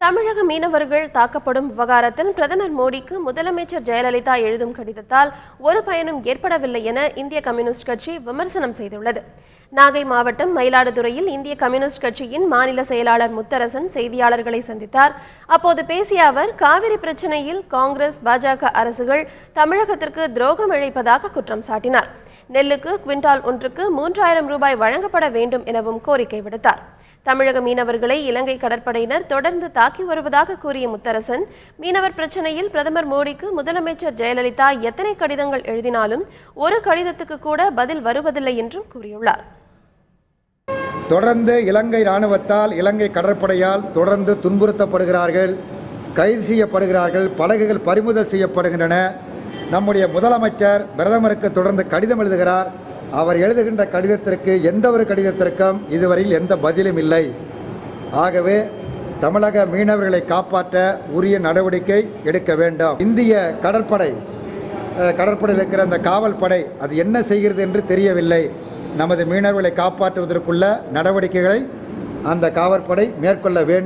தமிழக மீனவர்கள் தாக்கப்படும் விவகாரத்தில் பிரதமர் மோடிக்கு முதலமைச்சர் ஜெயலலிதா எழுதும் கடிதத்தால் ஒரு பயனும் ஏற்படவில்லை என இந்திய கம்யூனிஸ்ட் கட்சி விமர்சனம் செய்துள்ளது. நாகை மாவட்டம் மயிலாடுதுறையில் இந்திய கம்யூனிஸ்ட் கட்சியின் மாநில செயலாளர் முத்தரசன் செய்தியாளர்களை சந்தித்தார். அப்போது பேசிய அவர், காவிரி பிரச்சினையில் காங்கிரஸ், பாஜக அரசுகள் தமிழகத்திற்கு துரோகம் இழைப்பதாக குற்றம் சாட்டினார். நெல்லுக்கு குவிண்டால் ஒன்றுக்கு 3000 ரூபாய் வழங்கப்பட வேண்டும் எனவும் கோரிக்கை விடுத்தார். தமிழக மீனவர்களை இலங்கை கடற்படையினர் தொடர்ந்து தாக்கி வருவதாக கூறிய முத்தரசன், மீனவர் பிரச்சனையில் பிரதமர் மோடிக்கு முதலமைச்சர் ஜெயலலிதா எத்தனை கடிதங்கள் எழுதினாலும் ஒரு கடிதத்துக்கு கூட பதில் வருவதில்லை என்றும் கூறியுள்ளார். தொடர்ந்து இலங்கை இராணுவத்தால், இலங்கை கடற்படையால் தொடர்ந்து துன்புறுத்தப்படுகிறார்கள், கைது செய்யப்படுகிறார்கள், படகுகள் பறிமுதல் செய்யப்படுகின்றன. நம்முடைய முதலமைச்சர் பிரதமருக்கு தொடர்ந்து கடிதம் எழுதுகிறார். அவர் எழுதுகின்ற கடிதத்திற்கு, எந்த ஒரு கடிதத்திற்கும் இதுவரையில் எந்த பதிலும் இல்லை. ஆகவே தமிழக மீனவர்களை காப்பாற்ற உரிய நடவடிக்கை எடுக்க வேண்டும். இந்திய கடற்படையில் இருக்கிற அந்த காவல் படை அது என்ன செய்கிறது என்று தெரியவில்லை. நமது மீனவர்களை காப்பாற்றுவதற்குள்ள நடவடிக்கைகளை அந்த காவற்படை மேற்கொள்ள வேண்டும்.